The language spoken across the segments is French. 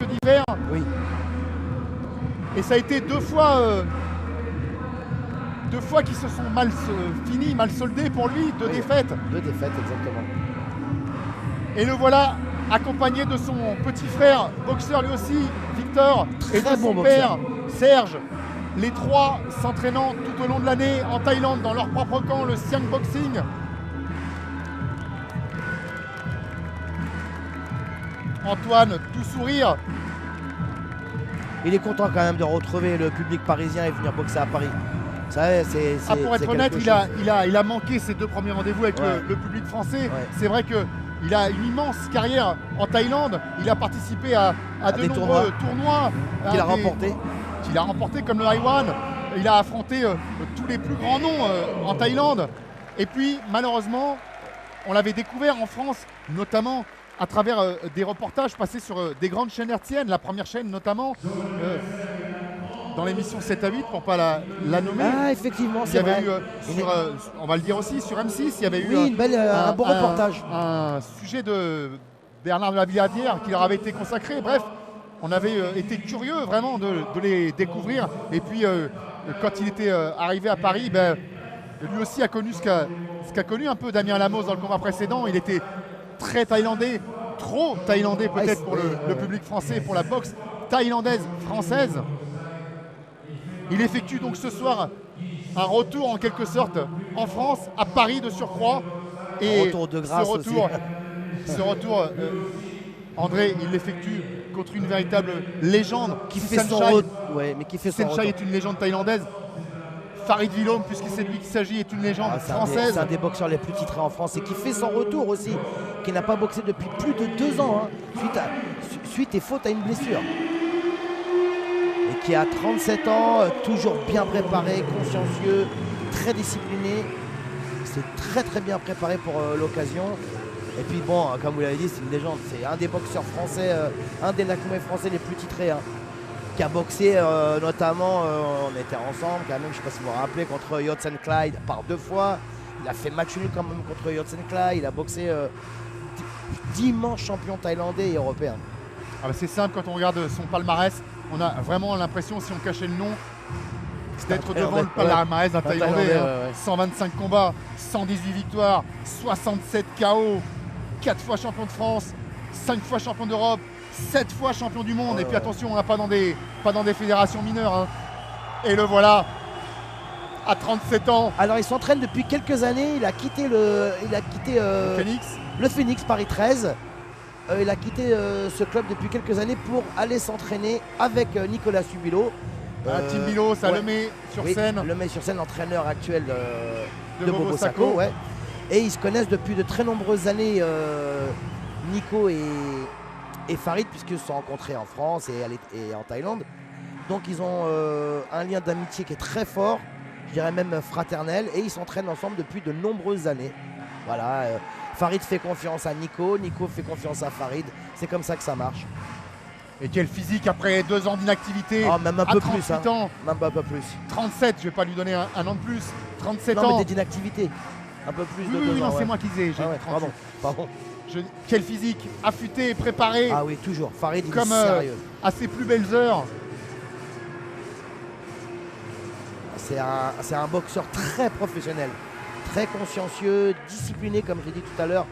d'hiver. Oui. Et ça a été deux fois qui se sont mal finis, mal soldés pour lui, deux défaites. Deux défaites, exactement. Et le voilà accompagné de son petit frère, boxeur lui aussi, Victor, et de son père, Serge. Les trois s'entraînant tout au long de l'année en Thaïlande, dans leur propre camp, le Siang Boxing. Antoine, tout sourire. Il est content quand même de retrouver le public parisien et venir boxer à Paris. Ça, pour être honnête, il a manqué ses deux premiers rendez-vous avec le public français. Ouais. C'est vrai qu'il a une immense carrière en Thaïlande. Il a participé à de nombreux tournois qu'il a remportés. Qu'il a remporté comme le Haïwan. Il a affronté tous les plus grands noms en Thaïlande. Et puis, malheureusement, on l'avait découvert en France, notamment à travers des reportages passés sur des grandes chaînes hertziennes, la première chaîne notamment, dans l'émission 7 à 8, pour ne pas la nommer. Ah, effectivement, c'est vrai. Il y avait eu, on va le dire aussi, sur M6, il y avait eu un bon reportage. Un sujet de Bernard de la Villardière qui leur avait été consacré. Bref, on avait été curieux vraiment de les découvrir. Et puis, quand il était arrivé à Paris, lui aussi a connu ce qu'a connu un peu Damien Lamos dans le combat précédent. Il était très thaïlandais, trop thaïlandais peut-être pour le public français, pour la boxe thaïlandaise française. Il effectue donc ce soir un retour en quelque sorte en France, à Paris de surcroît. Et un retour de grâce ce retour, André, il l'effectue contre une véritable légende. Saenchai est une légende thaïlandaise. Farid Vilom, puisque c'est de lui qu'il s'agit, est une légende française. C'est un des boxeurs les plus titrés en France et qui fait son retour aussi, qui n'a pas boxé depuis plus de 2 ans, suite et faute à une blessure. Et qui a 37 ans, toujours bien préparé, consciencieux, très discipliné. C'est très très bien préparé pour l'occasion. Et puis bon, comme vous l'avez dit, c'est une légende. C'est un des boxeurs français, un des Nakoumé français les plus titrés. Qui a boxé notamment, on était ensemble quand même, je ne sais pas si vous vous rappelez, contre Yotsen Clyde par 2 fois. Il a fait match nul quand même contre Yotsen Clyde. Il a boxé d'immenses champions thaïlandais et européens. C'est simple, quand on regarde son palmarès, on a vraiment l'impression, si on cachait le nom, d'être devant le palmarès d'un Thaïlandais. 125 combats, 118 victoires, 67 KO, 4 fois champion de France, 5 fois champion d'Europe, 7 fois champion du monde. Et puis attention, on n'a pas dans des fédérations mineures. Et le voilà, à 37 ans. Alors il s'entraîne depuis quelques années. Il a quitté le Phoenix Paris 13. Il a quitté ce club depuis quelques années pour aller s'entraîner avec Nicolas Subilo. Tim Bilo, ça le met sur scène. Le met sur scène, l'entraîneur actuel de Bobo Sacco. Ouais. Et ils se connaissent depuis de très nombreuses années, Nico et Farid, puisqu'ils se sont rencontrés en France et en Thaïlande. Donc ils ont un lien d'amitié qui est très fort, je dirais même fraternel, et ils s'entraînent ensemble depuis de nombreuses années. Voilà, Farid fait confiance à Nico, Nico fait confiance à Farid, c'est comme ça que ça marche. Et quel physique après 2 ans d'inactivité. Même un peu plus. Ans, même un peu plus. 37, je ne vais pas lui donner un an de plus. 37 ans. Non, mais d'inactivité. Un peu plus de 2 ans. Non, c'est moi qui disais. Pardon. Quel physique, affûté, préparé. Ah oui, toujours. Farid, il comme est sérieux. À ses plus belles heures. C'est un boxeur très professionnel, très consciencieux, discipliné, comme j'ai dit tout à l'heure.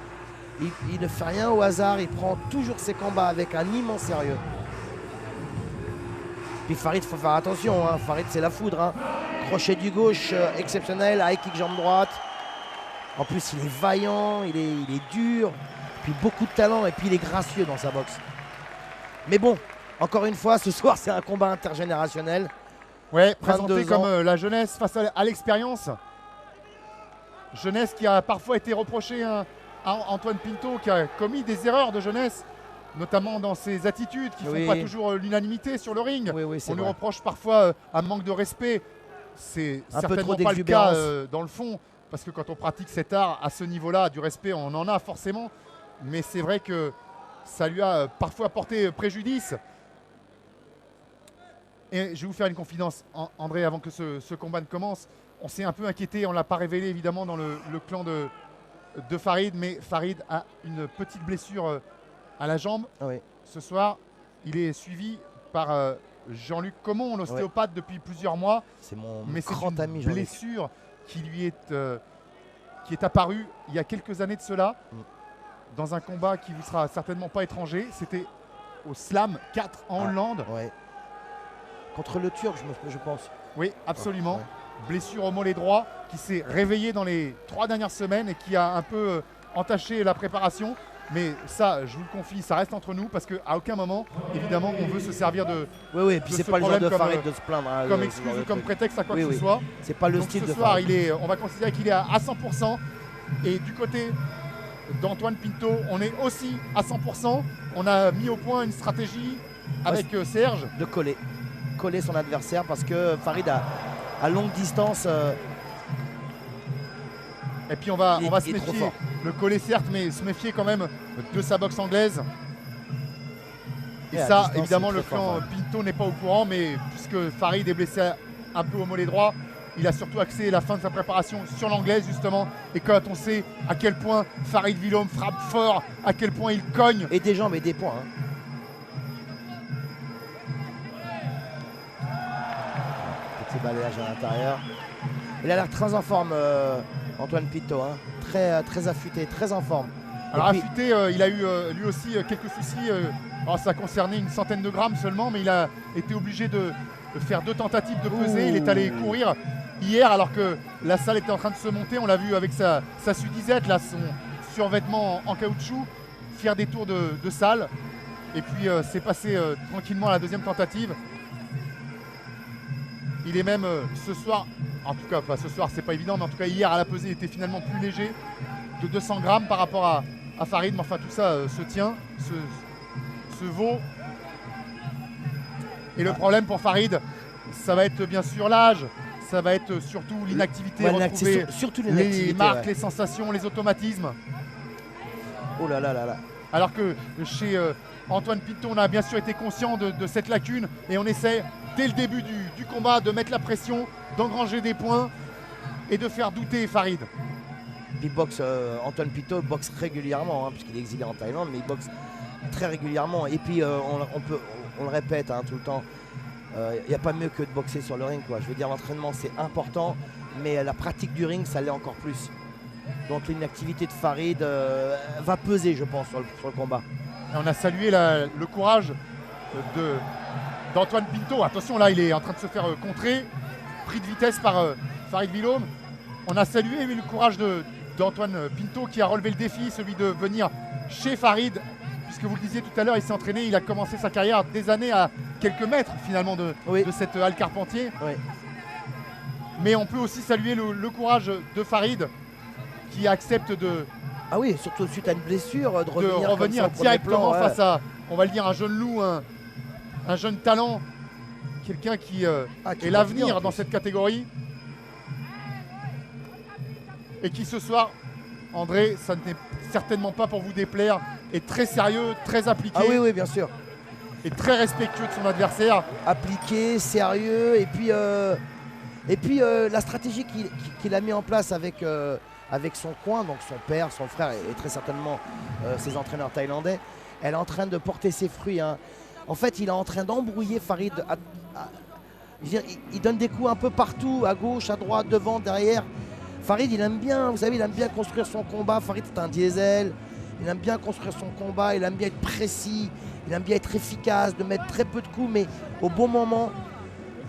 Il ne fait rien au hasard, il prend toujours ses combats avec un immense sérieux. Puis Farid, il faut faire attention, Farid c'est la foudre. Crochet du gauche exceptionnel, high kick jambe droite. En plus il est vaillant, il est dur, puis beaucoup de talent et puis il est gracieux dans sa boxe. Mais bon, encore une fois, ce soir c'est un combat intergénérationnel. Ouais, présenté comme la jeunesse face à l'expérience. Jeunesse qui a parfois été reprochée à Antoine Pinto, qui a commis des erreurs de jeunesse, notamment dans ses attitudes qui ne font pas toujours l'unanimité sur le ring. On lui reproche parfois un manque de respect. C'est certainement pas le cas dans le fond, parce que quand on pratique cet art à ce niveau-là, du respect, on en a forcément. Mais c'est vrai que ça lui a parfois porté préjudice. Et je vais vous faire une confidence, André, avant que ce combat ne commence. On s'est un peu inquiété, on ne l'a pas révélé évidemment dans le clan de Farid, mais Farid a une petite blessure à la jambe ce soir. il est suivi par Jean-Luc Comon, l'ostéopathe depuis plusieurs mois. C'est mon Mais c'est grand une ami Jean-Luc. blessure qui lui est apparue il y a quelques années de cela, dans un combat qui vous sera certainement pas étranger. C'était au Slam 4 en Hollande. Ouais. Contre le Turc, je pense. Oui, absolument. Ouais. Blessure au mollet droit qui s'est réveillée dans les 3 dernières semaines et qui a un peu entaché la préparation. Mais ça, je vous le confie, ça reste entre nous parce qu'à aucun moment, évidemment, on veut se servir de Oui, et puis de c'est ce pas le genre de problème Farid de se plaindre. Hein, comme ce excuse genre de ou comme truc. prétexte à quoi que Oui. ce soit. C'est pas le Donc style ce de soir, Farid. on va considérer qu'il est à 100%. Et du côté d'Antoine Pinto, on est aussi à 100%. On a mis au point une stratégie avec Serge. De coller son adversaire parce que Farid à longue distance. Et puis on va se il est trop méfier, fort. le coller certes, mais se méfier quand même de sa boxe anglaise. Et Et à ça, distance, évidemment, il est le très clan fort, Pinto n'est pas au courant, mais puisque Farid est blessé un peu au mollet droit, il a surtout axé la fin de sa préparation sur l'anglaise justement. Et quand on sait à quel point Farid Villaume frappe fort, à quel point il cogne. Et des jambes et des points. Hein. Petit balayage à l'intérieur. Il a l'air très en forme, Antoine Pinto. Hein. Très affûté, très en forme. Alors Et puis- affûté, il a eu lui aussi quelques soucis. Alors ça concernait une centaine de grammes seulement, mais il a été obligé de faire 2 tentatives de peser. Il est allé courir hier alors que la salle était en train de se monter. On l'a vu avec sa sudisette, là, son survêtement en caoutchouc, faire des tours de salle. Et puis c'est passé tranquillement à la 2e tentative. Il est même ce soir, en tout cas pas ce soir, c'est pas évident, mais en tout cas hier à la pesée il était finalement plus léger de 200 grammes par rapport à Farid. Mais enfin tout ça se tient, se vaut. Et le problème pour Farid, ça va être bien sûr l'âge, ça va être surtout l'inactivité, Ouais, retrouver surtout les l'inactivité. marques, Ouais. les sensations, les automatismes. Oh là là là là. Alors que chez Antoine Pinto, on a bien sûr été conscient de cette lacune et on essaie dès le début du combat de mettre la pression, d'engranger des points et de faire douter Farid. Puis Antoine Pinto boxe régulièrement, hein, puisqu'il est exilé en Thaïlande, mais il boxe très régulièrement. Et puis on le répète tout le temps, il n'y a pas mieux que de boxer sur le ring, quoi. Je veux dire, l'entraînement c'est important, mais la pratique du ring ça l'est encore plus. Donc l'inactivité de Farid va peser, je pense, sur le combat. Et on a salué le courage d'Antoine Pinto. Attention, là il est en train de se faire contrer, pris de vitesse par Farid Villaume. On a salué le courage d'Antoine Pinto qui a relevé le défi, celui de venir chez Farid, puisque vous le disiez tout à l'heure, il s'est entraîné, il a commencé sa carrière des années à quelques mètres finalement de cette halle Carpentier. Oui. Mais on peut aussi saluer le courage de Farid qui accepte de surtout suite à une blessure, de revenir, revenir comme ça, au directement premier plan, face à, on va le dire, un jeune loup, un jeune talent, quelqu'un qui qui est va l'avenir venir, en dans plus. cette catégorie. Et qui ce soir, André, ça n'est certainement pas pour vous déplaire, est très sérieux, très appliqué Ah oui, bien sûr. et très respectueux de son adversaire. Appliqué, sérieux, et puis la stratégie qu'il a mis en place avec son coin, donc son père, son frère et très certainement ses entraîneurs thaïlandais, elle est en train de porter ses fruits. Hein. En fait, il est en train d'embrouiller Farid. Je veux dire, il donne des coups un peu partout, à gauche, à droite, devant, derrière. Farid, il aime bien, vous savez, il aime bien construire son combat. Farid, c'est un diesel. Il aime bien construire son combat, il aime bien être précis, il aime bien être efficace, de mettre très peu de coups, mais au bon moment.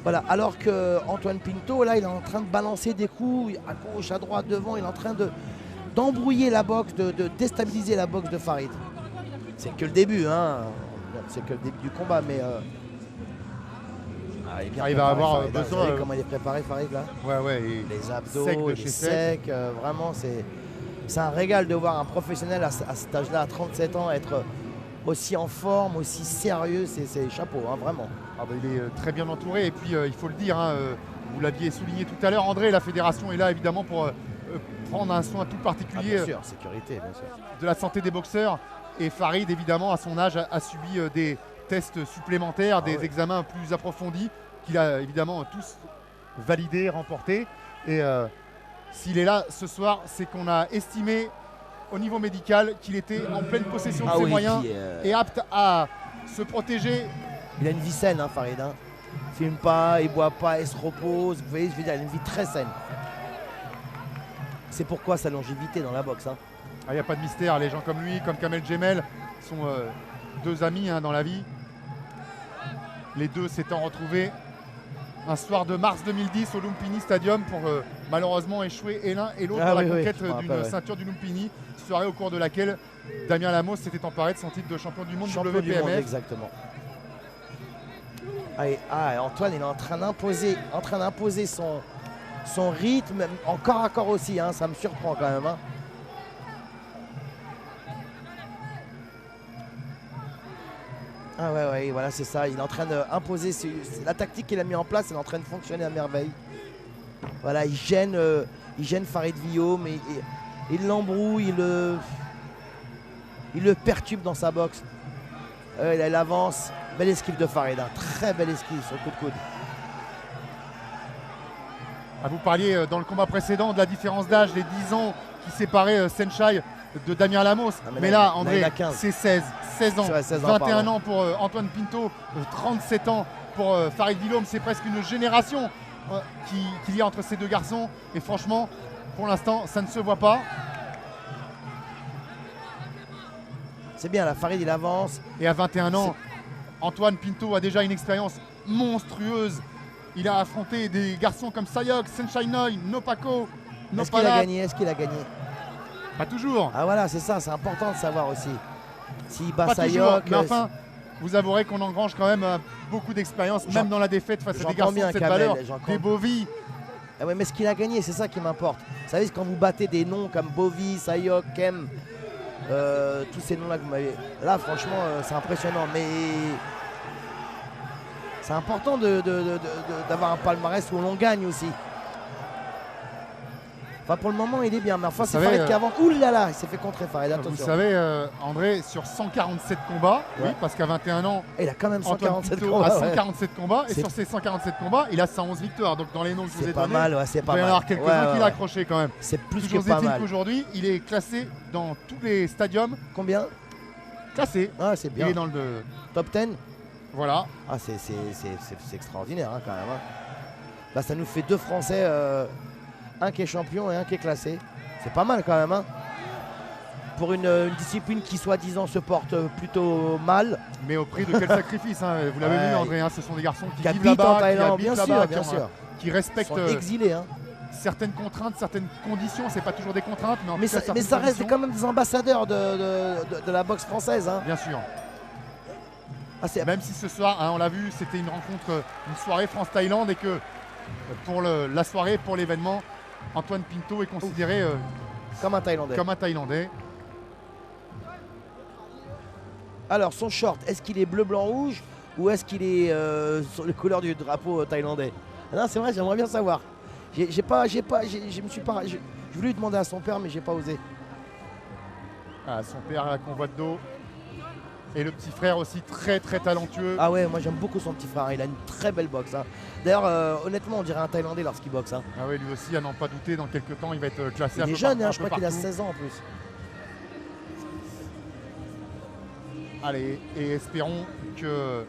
Voilà. Alors que Antoine Pinto, là, il est en train de balancer des coups à gauche, à droite, devant. Il est en train d'embrouiller la boxe, de déstabiliser la boxe de Farid. C'est que le début, hein. C'est que le début du combat, mais il est bien Il va préparé, avoir Farid, hein. besoin, Vous savez comment il est préparé, Farid, là. Ouais, et Les abdos, sec de il est chez sec, vraiment, c'est un régal de voir un professionnel à cet âge-là, à 37 ans, être aussi en forme, aussi sérieux. C'est chapeau, hein, vraiment. Ah bah, il est très bien entouré et puis il faut le dire, vous l'aviez souligné tout à l'heure, André, la fédération est là évidemment pour prendre un soin tout particulier bien sûr, sécurité, bien sûr. de la santé des boxeurs. Et Farid, évidemment, à son âge, a subi des tests supplémentaires, des examens plus approfondis qu'il a évidemment tous validés, remportés. Et s'il est là ce soir, c'est qu'on a estimé au niveau médical qu'il était en pleine possession de ses moyens puis, et apte à se protéger. Il a une vie saine, hein, Farid. Hein. Il fume pas, il boit pas, il se repose. Vous voyez, je veux dire, il a une vie très saine. C'est pourquoi sa longévité dans la boxe. Hein. Il n'y a pas de mystère, les gens comme lui, comme Kamel Jemel, sont deux amis hein, dans la vie. Les deux s'étant retrouvés un soir de mars 2010 au Lumpini Stadium pour malheureusement échouer et l'un et l'autre dans la conquête d'une ceinture du Lumpini, soirée au cours de laquelle Damien Lamos s'était emparé de son titre de champion du monde WPMF. Du monde, exactement. Antoine, il est en train d'imposer son rythme, encore à corps aussi, hein, ça me surprend quand même. Hein. Ah ouais, voilà, c'est ça. Il est en train d'imposer la tactique qu'il a mis en place, elle est en train de fonctionner à merveille. Voilà, il gêne Farid Villaume, mais il l'embrouille, il le perturbe dans sa boxe. Il avance. Belle esquive de Farid, hein. Très belle esquive sur le coup de coude. Vous parliez dans le combat précédent de la différence d'âge, les 10 ans qui séparaient Senchai de Damien Lamos. Mais là, André, c'est 16 ans, 21 ans pour Antoine Pinto, 37 ans pour Farid Villaume. C'est presque une génération qu'il y a entre ces deux garçons. Et franchement, pour l'instant, ça ne se voit pas. C'est bien, là, Farid, il avance. Et à 21 ans, Antoine Pinto a déjà une expérience monstrueuse. Il a affronté des garçons comme Sayok, Senchai Noi, Nopako, Nopala. Est-ce qu'il a gagné? Pas toujours. Ah voilà, c'est ça, c'est important de savoir aussi. S'il bat Sayok. Toujours, mais enfin, vous avouerez qu'on engrange quand même beaucoup d'expérience, même dans la défaite face à des garçons de cette valeur, des Bovy. Ah ouais, mais ce qu'il a gagné, c'est ça qui m'importe. Vous savez, quand vous battez des noms comme Bovy, Sayok, Kem, tous ces noms-là que vous m'avez... Là, franchement, c'est impressionnant, mais... C'est important d'avoir un palmarès où l'on gagne aussi. Enfin, pour le moment, il est bien. Mais enfin, c'est Farid qui avance. Ouh là là, il s'est fait contrer Farid. Attention. Vous savez, André, sur 147 combats, oui, parce qu'à 21 ans, il a quand même 147 combats. À 147 combats, et sur ces 147 combats, il a 111 victoires. Donc dans les noms que je vous ai donnés, c'est pas il va y en mal. avoir quelques-uns qu'il a accrochés quand même. C'est plus que pas mal. Aujourd'hui, il est classé dans tous les stadiums. Combien? Classé. Ah, c'est bien. Il est dans le top 10. Voilà. Ah, c'est extraordinaire hein, quand même. Hein. Bah, ça nous fait deux Français, un qui est champion et un qui est classé. C'est pas mal quand même. Hein. Pour une discipline qui soi-disant se porte plutôt mal. Mais au prix de quel sacrifice hein. Vous l'avez vu André, hein, ce sont des garçons qui vivent habitent là-bas, en Thaïlande, bien sûr, qui respectent exilés, hein. certaines contraintes, certaines conditions. C'est pas toujours des contraintes, mais en tout cas, mais ça reste quand même des ambassadeurs de la boxe française. Hein. Bien sûr. Même si ce soir, hein, on l'a vu, c'était une rencontre, une soirée France-Thaïlande et que pour la soirée, pour l'événement, Antoine Pinto est considéré comme un Thaïlandais. Alors son short, est-ce qu'il est bleu, blanc, rouge ou est-ce qu'il est sur les couleurs du drapeau thaïlandais? Non, c'est vrai, j'aimerais bien savoir. Je voulais lui demander à son père, mais j'ai pas osé. Ah, son père à la convoi de dos. Et le petit frère aussi très talentueux. Ah ouais, moi j'aime beaucoup son petit frère, il a une très belle boxe. Hein. D'ailleurs, honnêtement, on dirait un Thaïlandais lorsqu'il boxe. Hein. Ah ouais, lui aussi, à n'en pas douter, dans quelques temps, il va être classé. Il est jeune, hein, je crois qu'il a 16 ans en plus. Allez, et espérons que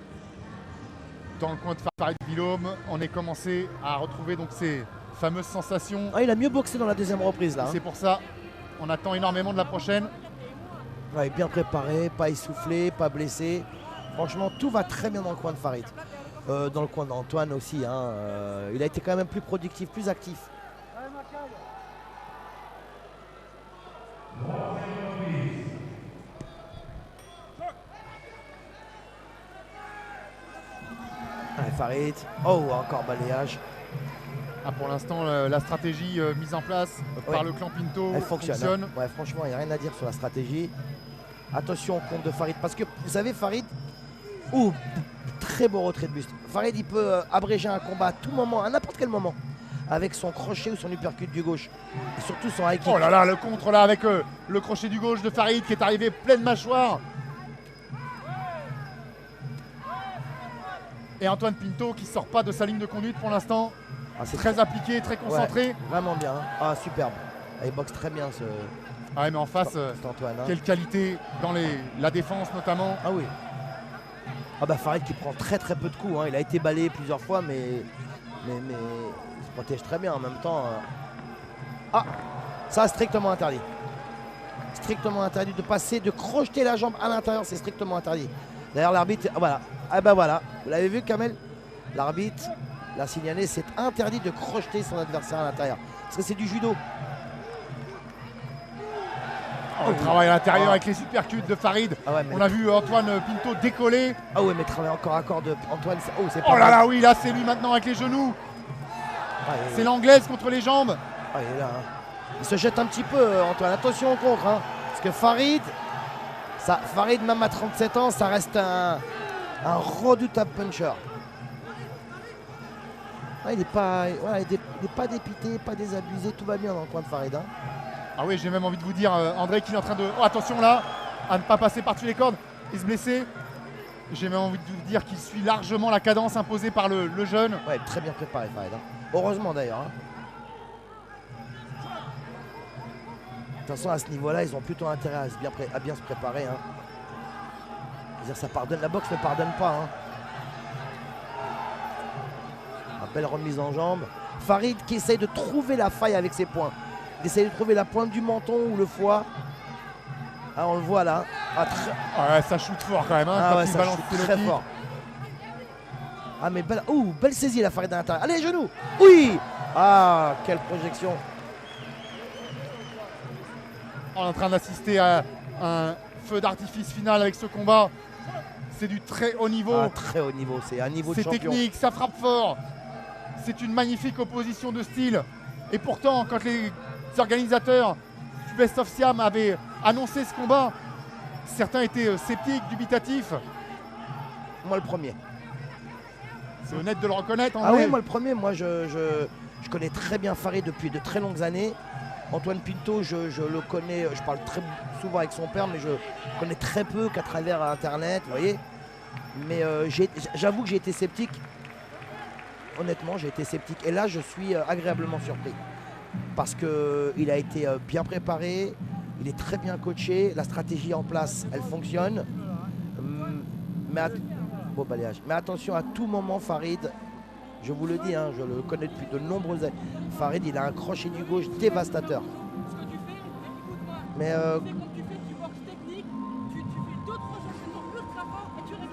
dans le coin de Farid Villaume, on ait commencé à retrouver donc ces fameuses sensations. Ah, il a mieux boxé dans la deuxième reprise là. C'est pour ça, on attend énormément de la prochaine. Ouais, bien préparé, pas essoufflé, pas blessé. Franchement, tout va très bien dans le coin de Farid. Dans le coin d'Antoine aussi. Hein, il a été quand même plus productif, plus actif. Allez, Farid. Oh, encore balayage. Ah, pour l'instant, la stratégie mise en place par le clan Pinto fonctionne. Ouais, franchement, il n'y a rien à dire sur la stratégie. Attention au compte de Farid. Parce que vous savez, Farid, très beau retrait de buste. Farid, il peut abréger un combat à tout moment, à n'importe quel moment, avec son crochet ou son uppercut du gauche. Et surtout son high kick. Oh là là, le contre là avec le crochet du gauche de Farid qui est arrivé pleine mâchoire. Et Antoine Pinto qui sort pas de sa ligne de conduite pour l'instant. Ah, c'est très appliqué, très concentré. Ouais, vraiment bien. Hein. Ah, superbe. Il boxe très bien ce... Ah ouais, mais en face, Antoine, hein. Quelle qualité dans la défense notamment. Ah oui. Ah bah Farid qui prend très très peu de coups, hein. Il a été balayé plusieurs fois mais il se protège très bien en même temps. Ah, ça strictement interdit. Strictement interdit de passer, de crocheter la jambe à l'intérieur, c'est strictement interdit. D'ailleurs l'arbitre, voilà, ah bah voilà, vous l'avez vu Kamel? L'arbitre l'a signalé, c'est interdit de crocheter son adversaire à l'intérieur. Parce que c'est du judo. On travaille à l'intérieur avec les supercuts de Farid. Ah ouais, on a vu Antoine Pinto décoller. Ah ouais, mais travaille encore à corps de Antoine. Oh, c'est pas oh là mal. là, oui, là c'est lui maintenant avec les genoux. Ah, c'est l'anglaise contre les jambes. Ah, il est là, hein. Il se jette un petit peu, Antoine. Attention au contre. Hein. Parce que Farid, même à 37 ans, ça reste un redoutable puncher. Ah, il n'est pas, voilà, il est pas dépité, pas désabusé. Tout va bien dans le coin de Farid. Hein. Ah oui, j'ai même envie de vous dire, André qui est en train de... Oh, attention là, à ne pas passer par-dessus les cordes et se blesser. J'ai même envie de vous dire qu'il suit largement la cadence imposée par le jeune. Ouais, très bien préparé Farid. Hein. Heureusement d'ailleurs. Hein. De toute façon, à ce niveau-là, ils ont plutôt intérêt à bien se préparer. Hein. C'est-à-dire, ça pardonne, la boxe ne pardonne pas. Hein. Une belle remise en jambe. Farid qui essaye de trouver la faille avec ses poings. Il essaye de trouver la pointe du menton ou le foie. Ah, on le voit là. Ah, ouais, ça shoot fort quand même. Hein, quand ouais, il ça balance shoot très fort. Ah, mais belle, belle saisie la Farid à l'intérieur. Allez, genoux. Oui. Ah, quelle projection. On est en train d'assister à un feu d'artifice final avec ce combat. C'est du très haut niveau. Ah, très haut niveau, c'est un niveau de champion. C'est technique, ça frappe fort. C'est une magnifique opposition de style. Et pourtant, quand les organisateurs du Best of Siam avaient annoncé ce combat, certains étaient sceptiques, dubitatifs. Moi le premier. C'est honnête de le reconnaître. Ah oui, moi le premier. Moi je connais très bien Farid depuis de très longues années. Antoine Pinto, je le connais, je parle très souvent avec son père, mais je connais très peu qu'à travers Internet, vous voyez. Mais j'avoue que j'ai été sceptique. Honnêtement, j'ai été sceptique. Et là, je suis agréablement surpris. Parce qu'il a été bien préparé, il est très bien coaché, la stratégie en place, elle fonctionne. Beau balayage. Mais attention, à tout moment, Farid, je vous le dis, hein, je le connais depuis de nombreuses années. Farid, il a un crochet du gauche dévastateur. Mais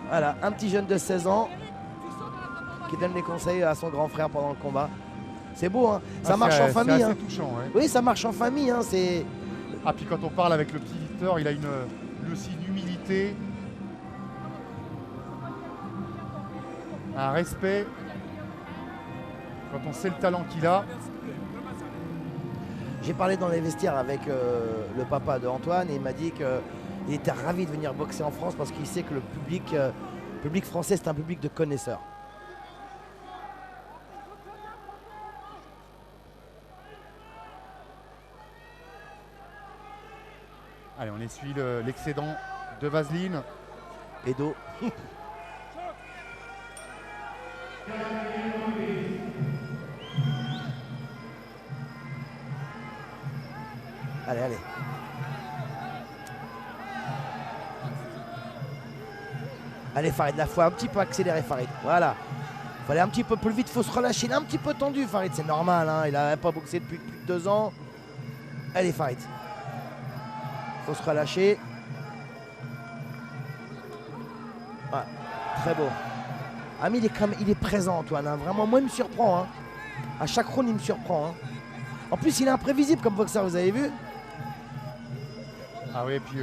voilà, un petit jeune de 16 ans qui donne des conseils à son grand frère pendant le combat. C'est beau, hein. Ça marche en famille. C'est assez touchant, ouais. Oui, ça marche en famille. Hein. Ah, puis quand on parle avec le petit Victor, il a aussi une humilité, un respect. Quand on sait le talent qu'il a. J'ai parlé dans les vestiaires avec le papa de Antoine et il m'a dit qu'il était ravi de venir boxer en France parce qu'il sait que le public français, c'est un public de connaisseurs. Allez, on essuie l'excédent de vaseline. Et d'eau. Allez, allez. Allez Farid, là, il faut un petit peu accélérer Farid. Voilà. Il faut aller un petit peu plus vite, il faut se relâcher. Il est un petit peu tendu Farid, c'est normal. Hein. Il n'a pas boxé depuis plus de 2 ans. Allez Farid. Il faut se relâcher. Voilà. Très beau. Ah, mais il est présent Antoine. Hein. Vraiment, moi il me surprend. Hein. À chaque round, il me surprend. Hein. En plus, il est imprévisible comme boxeur, vous avez vu? Ah oui, et puis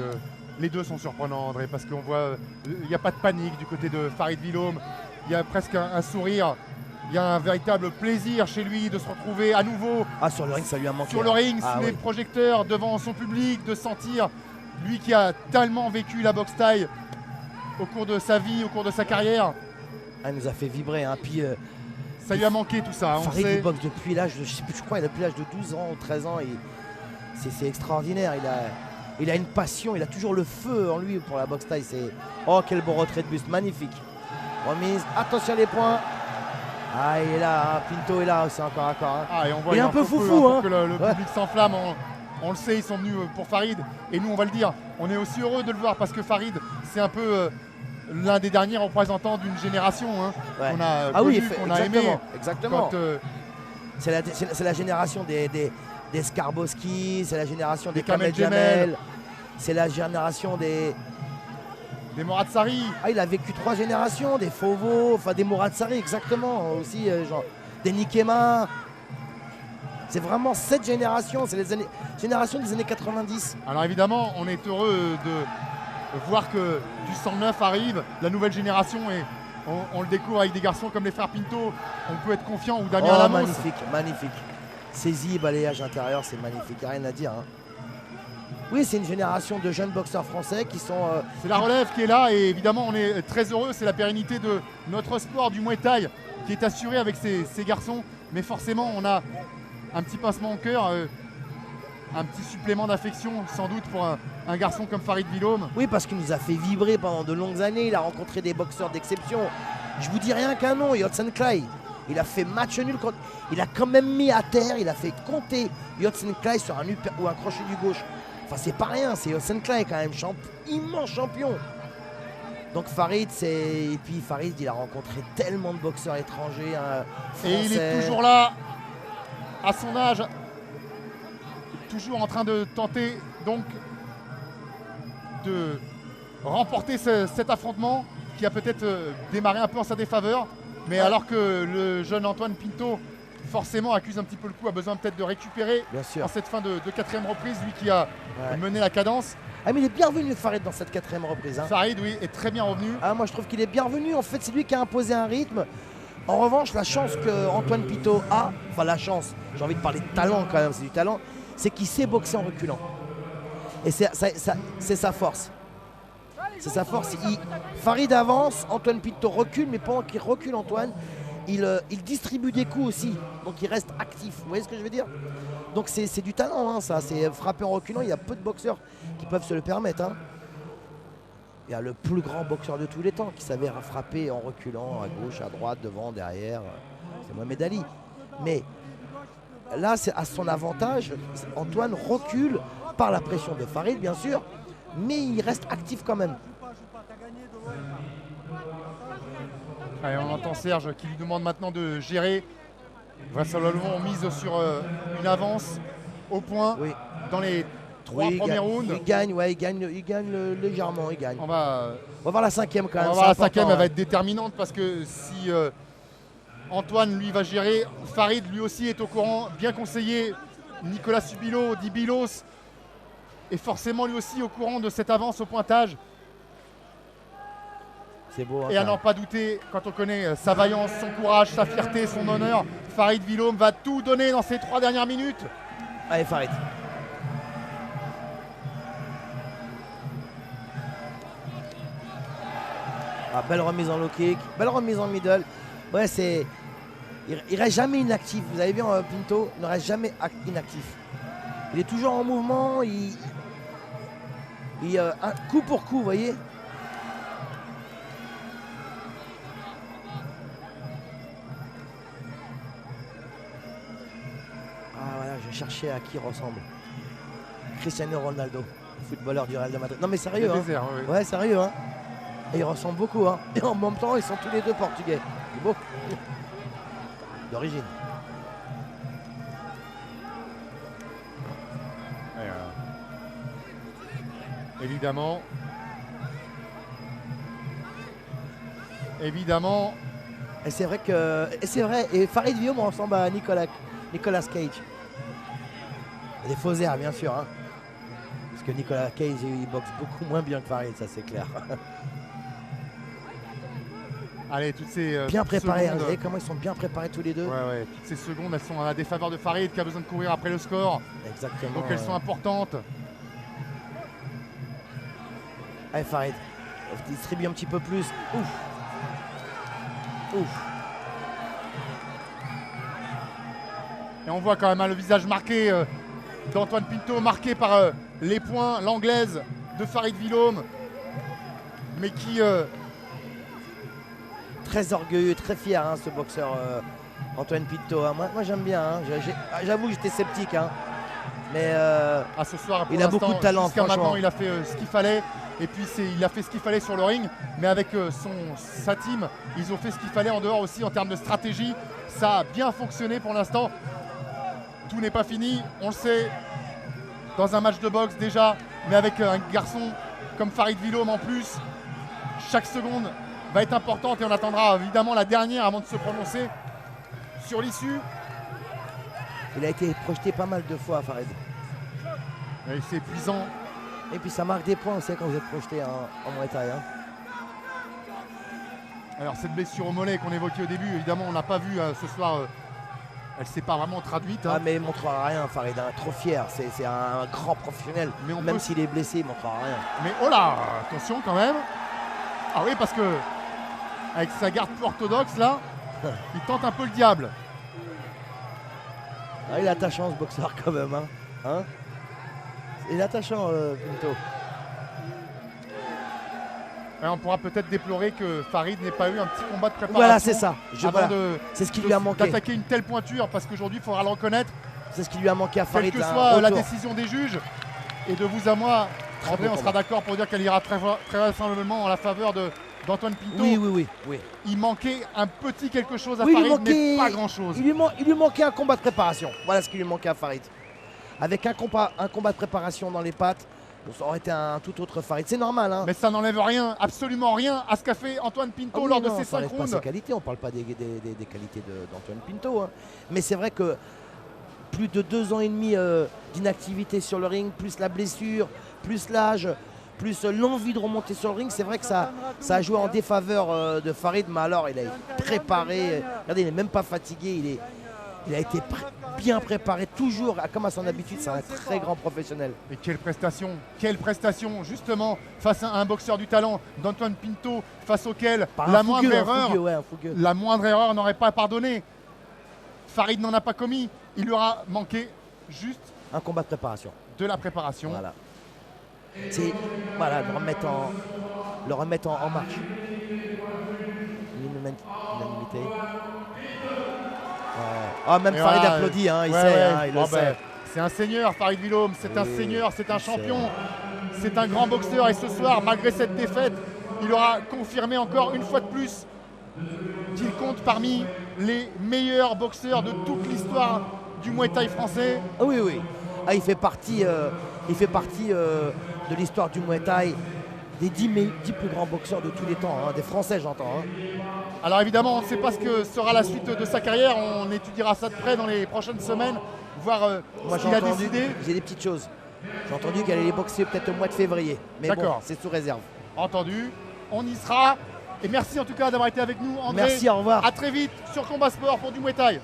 les deux sont surprenants, André, parce qu'on voit, il n'y a pas de panique du côté de Farid Vilom. Il y a presque un sourire. Il y a un véritable plaisir chez lui de se retrouver à nouveau. Ah, sur le ring, ça lui a manqué. Sur le ring, sous les projecteurs, devant son public, de sentir, lui qui a tellement vécu la boxe thaï au cours de sa vie, au cours de sa carrière. Ah, il nous a fait vibrer. Hein. Puis, ça lui a manqué tout ça. Farid, il boxe depuis l'âge de, je crois, depuis l'âge de 12 ans ou 13 ans. C'est extraordinaire. Il a une passion, il a toujours le feu en lui pour la boxe thaï. Oh, quel beau retrait de buste, magnifique. Remise, attention à les points. Ah, il est là, hein. Pinto est là, c'est encore. Hein. Ah, et on voit, il est un peu foufou. Hein. Que le public s'enflamme. On le sait, ils sont venus pour Farid. Et nous, on va le dire, on est aussi heureux de le voir parce que Farid, c'est un peu l'un des derniers représentants d'une génération hein, Ouais. qu'on a Ah oui, connue, qu'on a aimé. exactement. Quand, C'est la génération des Skarbowski, c'est la génération des Kamel Kamel Jamel, c'est la génération des Morad Sarri. Ah, il a vécu 3 générations, des Fauveau, enfin des Morad Sarri, exactement, aussi, genre, des Nikema. C'est vraiment cette génération, c'est les génération des années 90. Alors évidemment, on est heureux de voir que du 109 arrive, la nouvelle génération, et on le découvre avec des garçons comme les frères Pinto. On peut être confiant, ou Damien Lamos. Magnifique, magnifique. Saisie, balayage intérieur, c'est magnifique, il n'y a rien à dire. Hein. Oui, c'est une génération de jeunes boxeurs français qui sont... C'est la relève qui est là et évidemment on est très heureux, c'est la pérennité de notre sport du Muay Thai qui est assurée avec ces garçons. Mais forcément on a un petit pincement au cœur, un petit supplément d'affection sans doute pour un garçon comme Farid Vilom. Oui, parce qu'il nous a fait vibrer pendant de longues années, il a rencontré des boxeurs d'exception. Je vous dis rien qu'un nom, Yotsen Clay. Il a fait match nul, il a quand même mis à terre, il a fait compter Yotsen Clay sur un upper ou un crochet du gauche. Enfin, c'est pas rien, c'est Yotsen Clay quand même, immense champion. Donc Farid, et puis Farid, il a rencontré tellement de boxeurs étrangers, français. Et il est toujours là, à son âge, toujours en train de tenter donc de remporter cet affrontement qui a peut-être démarré un peu en sa défaveur. Mais alors que le jeune Antoine Pinto forcément accuse un petit peu le coup, a besoin peut-être de récupérer en cette fin de 4e reprise, lui qui a mené la cadence. Ah mais il est bien revenu Farid dans cette 4e reprise. Hein. Farid oui est très bien revenu. Ah moi je trouve qu'il est bien revenu, en fait c'est lui qui a imposé un rythme. En revanche la chance que Antoine Pinto a, enfin la chance, j'ai envie de parler de talent quand même, c'est du talent, c'est qu'il sait boxer en reculant. Et c'est sa force. C'est sa force. Farid avance, Antoine Pinto recule, mais pendant qu'il recule Antoine, il distribue des coups aussi. Donc il reste actif. Vous voyez ce que je veux dire? Donc c'est du talent, hein, ça. C'est frapper en reculant. Il y a peu de boxeurs qui peuvent se le permettre. Hein. Il y a le plus grand boxeur de tous les temps qui savait frapper en reculant à gauche, à droite, devant, derrière. C'est Mohamed Ali. Mais là, c'est à son avantage. Antoine recule par la pression de Farid, bien sûr. Mais il reste actif quand même. Allez, on entend Serge qui lui demande maintenant de gérer. Vraisemblablement on mise sur une avance au point dans les 3 premiers rounds. Il gagne légèrement. Il gagne. On va voir la 5e quand même. On va voir la 5e, elle va être déterminante parce que si Antoine lui va gérer, Farid lui aussi est au courant, bien conseillé. Nicolas Subilo, Dibilos est forcément lui aussi au courant de cette avance au pointage. C'est beau. Hein, et à n'en pas douter, quand on connaît sa vaillance, son courage, sa fierté, son honneur, Farid Vilom va tout donner dans ces 3 dernières minutes. Allez Farid. Ah, belle remise en low kick, belle remise en middle. Ouais, c'est... Il reste jamais inactif. Vous avez vu, Pinto ne reste jamais inactif. Il est toujours en mouvement. Un coup pour coup, vous voyez. Ah voilà, je cherchais à qui ressemble. Cristiano Ronaldo, footballeur du Real de Madrid. Non mais sérieux, hein. Désert, oui. Ouais, sérieux, hein. Et ils ressemblent beaucoup, hein. Et en même temps, ils sont tous les deux portugais. C'est beau. D'origine. Évidemment. Évidemment. Et c'est vrai que. Et c'est vrai. Et Farid Vilom ressemble à Nicolas Cage. Et des faux airs, bien sûr. Hein. Parce que Nicolas Cage, il boxe beaucoup moins bien que Farid, ça c'est clair. Allez, toutes ces bien préparés, secondes, vous voyez comment ils sont bien préparés tous les deux. Ouais. Toutes ces secondes, elles sont à la défaveur de Farid qui a besoin de courir après le score. Exactement. Donc elles sont importantes. Allez Farid, distribue un petit peu plus. Ouf. Et on voit quand même le visage marqué d'Antoine Pinto, marqué par les points, l'anglaise de Farid Vilom. Mais qui... Très orgueilleux, très fier, hein, ce boxeur Antoine Pinto. Hein. Moi j'aime bien. Hein. J'avoue que j'étais sceptique. Hein. Mais ce soir, il a beaucoup de talent. Jusqu'à maintenant, il a fait ce qu'il fallait. Et puis il a fait ce qu'il fallait sur le ring, mais avec sa team, ils ont fait ce qu'il fallait en dehors aussi en termes de stratégie. Ça a bien fonctionné pour l'instant. Tout n'est pas fini, on le sait, dans un match de boxe déjà, mais avec un garçon comme Farid Wilhomme en plus, chaque seconde va être importante et on attendra évidemment la dernière avant de se prononcer sur l'issue. Il a été projeté pas mal de fois, Farid. Et c'est épuisant. Et puis ça marque des points aussi quand vous êtes projeté en Muay Thai. Hein. Alors cette blessure au mollet qu'on évoquait au début, évidemment on n'a pas vu ce soir, elle ne s'est pas vraiment traduite. Hein. Ah mais il ne montrera rien, Farid, hein. Trop fier, c'est un grand professionnel. Mais même s'il est blessé, il ne montrera rien. Mais oh là, attention quand même. Ah oui, parce que avec sa garde peu orthodoxe là, il tente un peu le diable. Ah, il est attachant ce boxeur quand même. Hein. Il est attachant, Pinto. Et on pourra peut-être déplorer que Farid n'ait pas eu un petit combat de préparation. Voilà, c'est ça. C'est ce qui lui a manqué. D'attaquer une telle pointure, parce qu'aujourd'hui, il faudra le reconnaître. C'est ce qui lui a manqué à Farid. Quelle que soit la décision des juges, et de vous à moi, André, on sera d'accord pour dire qu'elle ira très vraisemblablement en la faveur d'Antoine Pinto. Oui. Il manquait un petit quelque chose à Farid, mais pas grand-chose. Il lui manquait un combat de préparation. Voilà ce qui lui manquait à Farid. Avec un combat de préparation dans les pattes, ça aurait été un tout autre Farid. C'est normal. Hein. Mais ça n'enlève rien, absolument rien à ce qu'a fait Antoine Pinto lors de ses 5 rounds. Pas ses qualités, on ne parle pas des qualités d'Antoine Pinto. Hein. Mais c'est vrai que plus de 2 ans et demi d'inactivité sur le ring, plus la blessure, plus l'âge, plus l'envie de remonter sur le ring, c'est vrai que ça a joué en défaveur de Farid. Mais alors, il a préparé. Regardez, il n'est même pas fatigué. Il a été bien préparé, toujours, comme à son habitude. C'est un très grand professionnel. Et quelle prestation, justement, face à un boxeur du talent d'Antoine Pinto, face auquel la moindre erreur n'aurait pas pardonné. Farid n'en a pas commis. Il lui aura manqué juste un combat de préparation. De la préparation. Voilà. C'est le remettre en marche. L'unanimité. Ah, même Farid applaudit, hein, il sait. C'est un seigneur, Farid Wilhomme, c'est un seigneur, c'est un champion, c'est un grand boxeur. Et ce soir, malgré cette défaite, il aura confirmé encore une fois de plus qu'il compte parmi les meilleurs boxeurs de toute l'histoire du Muay Thai français. Oui. Ah, il fait partie de l'histoire du Muay Thai, des 10 plus grands boxeurs de tous les temps, hein, des Français j'entends. Hein. Alors évidemment, on ne sait pas ce que sera la suite de sa carrière, on étudiera ça de près dans les prochaines semaines, voir ce qu'il a décidé. J'ai des petites choses. J'ai entendu qu'elle allait boxer peut-être au mois de février, mais bon, c'est sous réserve. Entendu, on y sera. Et merci en tout cas d'avoir été avec nous, André. Merci, au revoir. À très vite sur Combat Sport pour du Muay Thai.